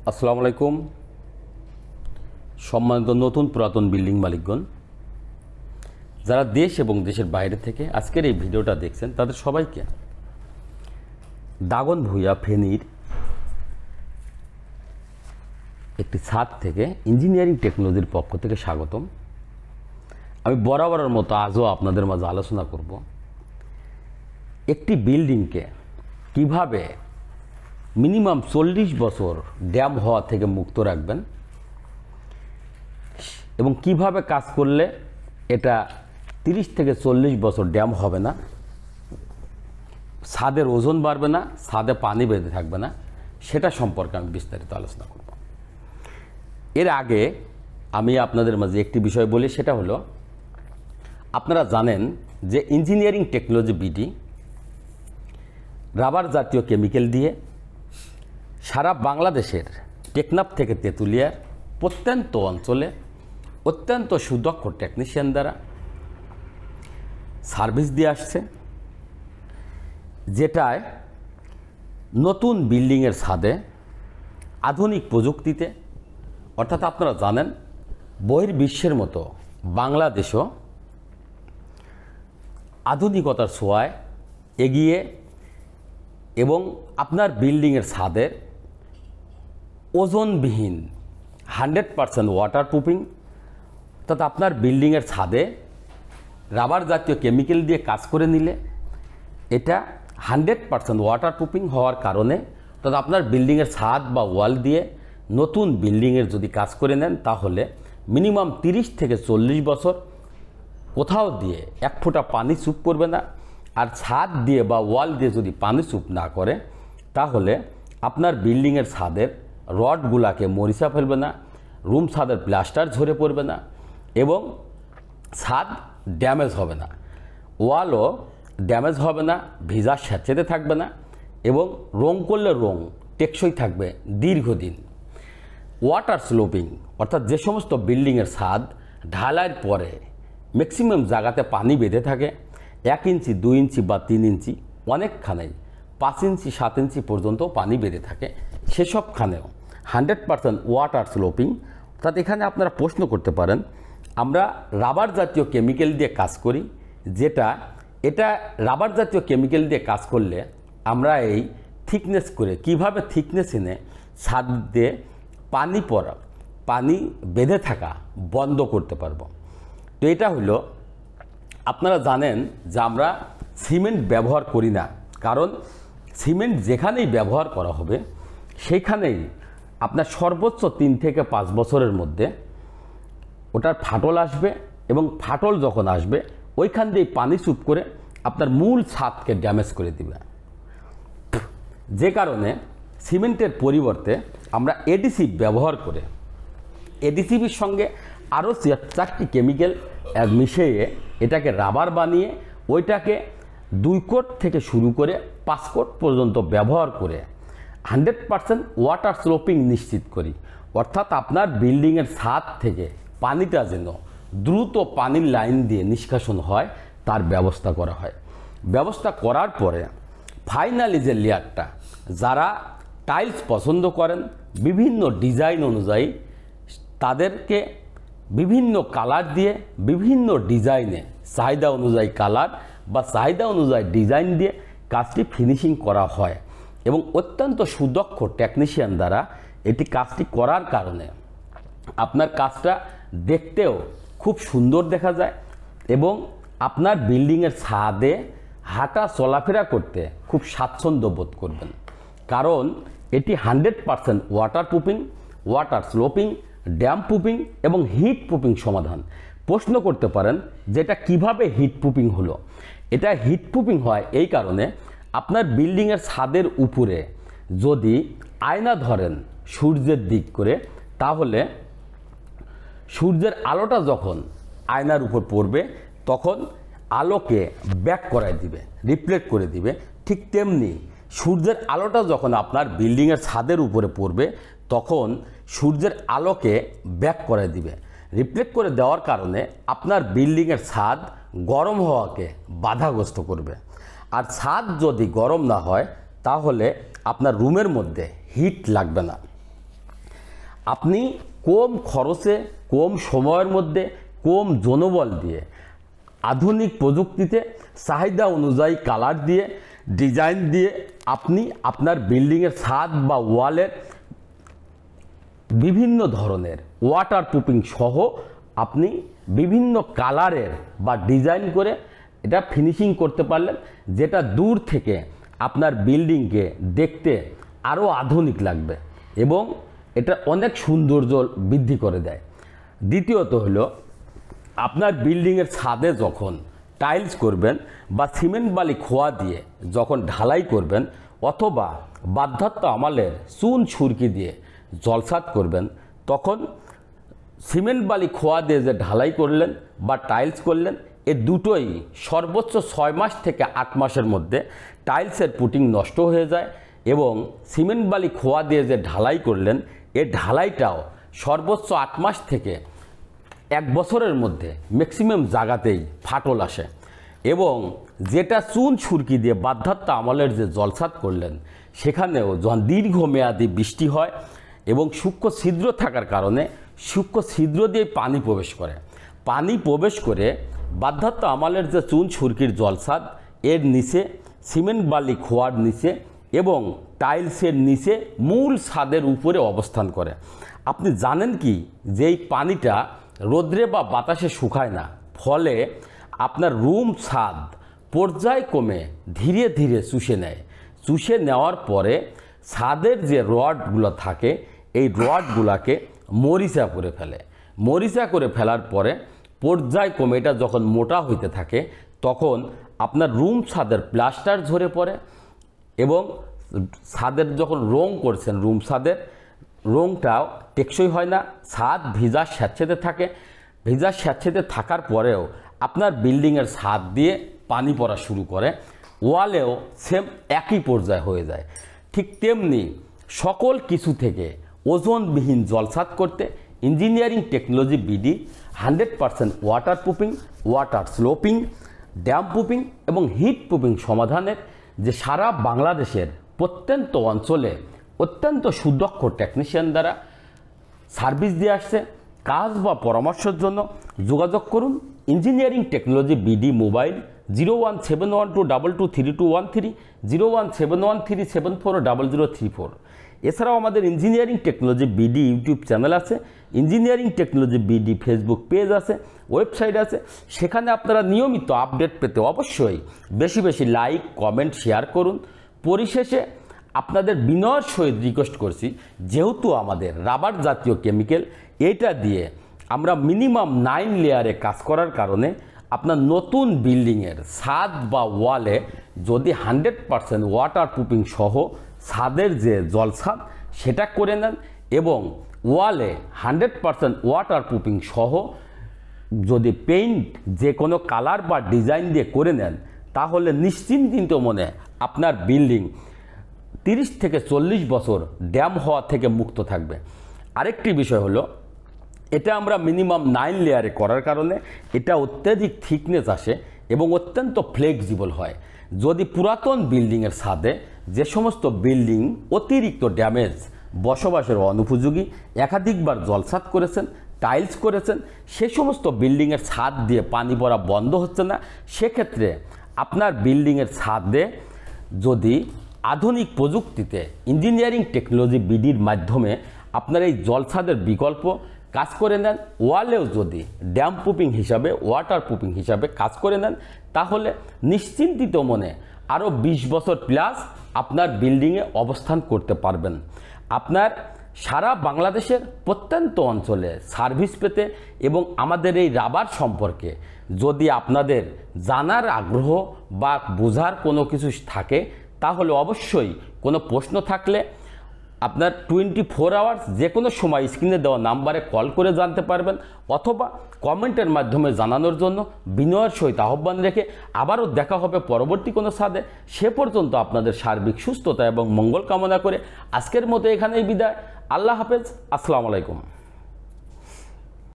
আসসালামু আলাইকুম সম্মানিত নতুন পুরাতন বিল্ডিং মালিকগণ, যারা দেশ এবং দেশের বাইরে থেকে আজকের এই ভিডিওটা দেখছেন তাদের সবাইকে দাগন ভূঁইয়া ফেনীর একটি ছাদ থেকে ইঞ্জিনিয়ারিং টেকনোলজির পক্ষ থেকে স্বাগতম। আমি বরাবরের মতো আজও আপনাদের মাঝে আলোচনা করব একটি বিল্ডিংকে কিভাবে মিনিমাম 40 বছর ড্যাম হওয়া থেকে মুক্ত রাখবেন এবং কিভাবে কাজ করলে এটা 30 থেকে 40 বছর ড্যাম হবে না, ছাদের ওজন বাড়বে না, ছাদে পানি বেঁধে থাকবে না, সেটা সম্পর্কে আমি বিস্তারিত আলোচনা করব। এর আগে আমি আপনাদের মাঝে একটি বিষয় বলি, সেটা হলো আপনারা জানেন যে ইঞ্জিনিয়ারিং টেকনোলজি বিডি রাবার জাতীয় কেমিক্যাল দিয়ে সারা বাংলাদেশের টেকনাফ থেকে তেঁতুলিয়ার প্রত্যন্ত অঞ্চলে অত্যন্ত সুদক্ষ টেকনিশিয়ান দ্বারা সার্ভিস দিয়ে আসছে, যেটায় নতুন বিল্ডিংয়ের ছাদে আধুনিক প্রযুক্তিতে, অর্থাৎ আপনারা জানেন বহির্বিশ্বের মতো বাংলাদেশও আধুনিকতার ছোঁয়ায় এগিয়ে এবং আপনার বিল্ডিংয়ের ছাদের ওজনবিহীন 100% ওয়াটারপ্রুফিং, অর্থাৎ আপনার বিল্ডিংয়ের ছাদে রাবার জাতীয় কেমিক্যাল দিয়ে কাজ করে নিলে এটা 100% ওয়াটারপ্রুফিং হওয়ার কারণে, অর্থাৎ আপনার বিল্ডিংয়ের ছাদ বা ওয়াল দিয়ে নতুন বিল্ডিংয়ের যদি কাজ করে নেন তাহলে মিনিমাম 30 থেকে 40 বছর কোথাও দিয়ে এক ফোঁটা পানি চুপ করবে না। আর ছাদ দিয়ে বা ওয়াল দিয়ে যদি পানি চুপ না করে তাহলে আপনার বিল্ডিংয়ের ছাদের রডগুলাকে মরিচা ফেলবে না, রুম ছাদের প্লাস্টার ঝরে পড়বে না এবং ছাদ ড্যামেজ হবে না, ওয়ালও ড্যামেজ হবে না, ভিজা স্যাঁতসেঁতে থাকবে না এবং রং করলে রং টেকসই থাকবে দীর্ঘদিন। ওয়াটার স্লোপিং, অর্থাৎ যে সমস্ত বিল্ডিংয়ের ছাদ ঢালাইয়ের পরে ম্যাক্সিমাম জায়গাতে পানি বেঁধে থাকে 1 ইঞ্চি 2 ইঞ্চি বা 3 ইঞ্চি, অনেকখানেই 5 ইঞ্চি 7 ইঞ্চি পর্যন্ত পানি বেঁধে থাকে, সেসবখানেও 100% ওয়াটার স্লোপিং। অর্থাৎ এখানে আপনারা প্রশ্ন করতে পারেন আমরা রাবার জাতীয় কেমিক্যাল দিয়ে কাজ করি, এটা রাবার জাতীয় কেমিক্যাল দিয়ে কাজ করলে আমরা এই থিকনেস করে কিভাবে থিকনেস এনে ছাদ দিয়ে পানি বেঁধে থাকা বন্ধ করতে পারবো। তো এটা হলো, আপনারা জানেন যে আমরা সিমেন্ট ব্যবহার করি না, কারণ সিমেন্ট যেখানেই ব্যবহার করা হবে সেইখানেই আপনার সর্বোচ্চ 3 থেকে 5 বছরের মধ্যে ওটার ফাটল আসবে এবং ফাটল যখন আসবে ওইখান দিয়ে পানি চুপ করে আপনার মূল ছাদকে ড্যামেজ করে দিবে। যে কারণে সিমেন্টের পরিবর্তে আমরা এডিসিভ ব্যবহার করে এডিসিভির সঙ্গে আরও 4টি কেমিক্যাল মিশিয়ে এটাকে রাবার বানিয়ে ওইটাকে 2 কোট থেকে শুরু করে 5 কোট পর্যন্ত ব্যবহার করে 100% ওয়াটার স্লোপিং নিশ্চিত করি। অর্থাৎ আপনার বিল্ডিংয়ের ছাদ থেকে পানিটা যেন দ্রুত পানির লাইন দিয়ে নিষ্কাশন হয় তার ব্যবস্থা করা হয়। ব্যবস্থা করার পরে ফাইনালি যে লেয়ারটা, যারা টাইলস পছন্দ করেন বিভিন্ন ডিজাইন অনুযায়ী তাদেরকে বিভিন্ন কালার দিয়ে বিভিন্ন ডিজাইনে চাহিদা অনুযায়ী কালার বা চাহিদা অনুযায়ী ডিজাইন দিয়ে কাজটি ফিনিশিং করা হয় এবং অত্যন্ত সুদক্ষ টেকনিশিয়ান দ্বারা এটি কাজটি করার কারণে আপনার কাজটা দেখতেও খুব সুন্দর দেখা যায় এবং আপনার বিল্ডিংয়ের ছাদে হাঁটা চলাফেরা করতে খুব স্বাচ্ছন্দ্য বোধ করবেন, কারণ এটি 100% waterproofing, water sloping, dam proofing এবং হিট প্রুফিং সমাধান। প্রশ্ন করতে পারেন যে এটা কীভাবে হিট প্রুফিং হলো। এটা হিট প্রুফিং হয় এই কারণে, আপনার বিল্ডিংয়ের ছাদের উপরে যদি আয়না ধরেন সূর্যের দিক করে, তাহলে সূর্যের আলোটা যখন আয়নার উপর পড়বে তখন আলোকে ব্যাক করায় দিবে, রিফ্লেক্ট করে দিবে। ঠিক তেমনি সূর্যের আলোটা যখন আপনার বিল্ডিংয়ের ছাদের উপরে পড়বে তখন সূর্যের আলোকে ব্যাক করে দিবে, রিফ্লেক্ট করে দেওয়ার কারণে আপনার বিল্ডিংয়ের ছাদ গরম হওয়াকে বাধাগ্রস্ত করবে। আর ছাদ যদি গরম না হয় তাহলে আপনার রুমের মধ্যে হিট লাগবে না। আপনি কম খরচে কম সময়ের মধ্যে কম জনবল দিয়ে আধুনিক প্রযুক্তিতে চাহিদা অনুযায়ী কালার দিয়ে ডিজাইন দিয়ে আপনি আপনার বিল্ডিংয়ের ছাদ বা ওয়ালের বিভিন্ন ধরনের ওয়াটার প্রুফিং সহ আপনি বিভিন্ন কালারের বা ডিজাইন করে এটা ফিনিশিং করতে পারলেন, যেটা দূর থেকে আপনার বিল্ডিংকে দেখতে আরও আধুনিক লাগবে এবং এটা অনেক সৌন্দর্য বৃদ্ধি করে দেয়। দ্বিতীয়ত হলো, আপনার বিল্ডিংয়ের ছাদে যখন টাইলস করবেন বা সিমেন্ট বালি খোয়া দিয়ে যখন ঢালাই করবেন অথবা বার্ধক্য আমলের চুন সুরকি দিয়ে জলসাদ করবেন, তখন সিমেন্ট বালি খোয়া দিয়ে যে ঢালাই করলেন বা টাইলস করলেন, এ দুটোই সর্বোচ্চ 6 মাস থেকে 8 মাসের মধ্যে টাইলসের পুটিং নষ্ট হয়ে যায় এবং সিমেন্ট বালি খোয়া দিয়ে যে ঢালাই করলেন এ ঢালাইটাও সর্বোচ্চ 8 মাস থেকে 1 বছরের মধ্যে ম্যাক্সিমাম জায়গাতেই ফাটল আসে এবং যেটা চুন সুরকি দিয়ে বার্ধক্য আমলের যে জলসাদ করলেন সেখানেও যখন দীর্ঘমেয়াদী বৃষ্টি হয় এবং সূক্ষ্ম ছিদ্র থাকার কারণে সূক্ষ্ম ছিদ্র দিয়ে পানি প্রবেশ করে বার্ধক্য আমলের যে চুন সুরকির জলসাদ এর নিচে সিমেন্ট বালি খোয়ার নিচে এবং টাইলসের নিচে মূল ছাদের উপরে অবস্থান করে। আপনি জানেন কি যে এই পানিটা রোদ্রে বা বাতাসে শুকায় না, ফলে আপনার রুম ছাদ পর্যায়ক্রমে ধীরে ধীরে চুষে নেওয়ার পরে ছাদের যে রডগুলো থাকে এই রডগুলোকে মরিচা করে ফেলার পরে পর্যায়ক্রমে এটা যখন মোটা হইতে থাকে তখন আপনার রুম ছাদের প্লাস্টার ঝরে পড়ে এবং ছাদের যখন রং করছেন রুম ছাদের রংটাও টেকসই হয় না, ছাদ ভিজা স্যাঁতসেঁতে থাকার পরেও আপনার বিল্ডিংয়ের ছাদ দিয়ে পানি পড়া শুরু করে, ওয়ালেও সেম একই পর্যায়ে হয়ে যায়। ঠিক তেমনি সকল কিছু থেকে ওজনবিহীন জলসাদ করতে engineering technology BD 100% water proofing, water sloping, dam proofing এবং হিট প্রুফিং সমাধানের যে সারা বাংলাদেশের প্রত্যন্ত অঞ্চলে অত্যন্ত সুদক্ষ টেকনিশিয়ান দ্বারা সার্ভিস দিয়ে আসছে। কাজ বা পরামর্শের জন্য যোগাযোগ করুন ইঞ্জিনিয়ারিং টেকনোলজি বিডি মোবাইল 01712223213, 01713740034। এছাড়াও আমাদের engineering technology BD YouTube channel আছে, engineering technology BD Facebook page আছে, ওয়েবসাইট আছে। সেখানে আপনারা নিয়মিত আপডেট পেতে অবশ্যই বেশি বেশি লাইক, কমেন্ট, শেয়ার করুন। পরিশেষে আপনাদের বিনয়ের সহিত রিকোয়েস্ট করছি, যেহেতু আমাদের রাবার জাতীয় কেমিক্যাল এটা দিয়ে আমরা মিনিমাম 9 লেয়ারে কাজ করার কারণে আপনার নতুন বিল্ডিংয়ের ছাদ বা ওয়ালে যদি 100% ওয়াটার প্রুফিং সহ ছাদের যে জলছাদ সেটা করে নেন এবং ওয়ালে 100% ওয়াটার প্রুফিং সহ যদি পেইন্ট যে কোনো কালার বা ডিজাইন দিয়ে করে নেন, তাহলে নিশ্চিন্ত মনে আপনার বিল্ডিং 30 থেকে 40 বছর ড্যাম হওয়া থেকে মুক্ত থাকবে। আরেকটি বিষয় হলো, এটা আমরা মিনিমাম 9 লেয়ারে করার কারণে এটা অত্যাধিক থিকনেস আসে এবং অত্যন্ত ফ্লেক্সিবল হয়। যদি পুরাতন বিল্ডিংয়ের ছাদে যে সমস্ত বিল্ডিং অতিরিক্ত ড্যামেজ, বসবাসের অনুপযোগী, একাধিকবার জলসাদ করেছেন, টাইলস করেছেন, সে সমস্ত বিল্ডিংয়ের ছাদ দিয়ে পানি পড়া বন্ধ হচ্ছে না, সেক্ষেত্রে আপনার বিল্ডিংয়ের ছাদে যদি আধুনিক প্রযুক্তিতে ইঞ্জিনিয়ারিং টেকনোলজি বিডির মাধ্যমে আপনার এই জলছাদের বিকল্প কাজ করে নেন, ওয়ালেও যদি ড্যাম প্রুফিং হিসাবে, ওয়াটার প্রুফিং হিসাবে কাজ করে নেন, তাহলে নিশ্চিন্তিত মনে আরও 20 বছর প্লাস আপনার বিল্ডিংয়ে অবস্থান করতে পারবেন। আপনার সারা বাংলাদেশের প্রত্যন্ত অঞ্চলে সার্ভিস পেতে এবং আমাদের এই রাবার সম্পর্কে যদি আপনাদের জানার আগ্রহ বা বোঝার কোনো কিছু থাকে, তাহলে অবশ্যই কোনো প্রশ্ন থাকলে আপনার 24 আওয়ার্স যে কোনো সময় স্ক্রিনে দেওয়া নাম্বারে কল করে জানতে পারবেন, অথবা কমেন্টের মাধ্যমে জানানোর জন্য বিনয়ের সহিত আহ্বান রেখে আবারও দেখা হবে পরবর্তী কোনো ছাদে। সে পর্যন্ত আপনাদের সার্বিক সুস্থতা এবং মঙ্গল কামনা করে আজকের মতো এখানেই বিদায়। আল্লাহ হাফেজ, আসসালামু আলাইকুম।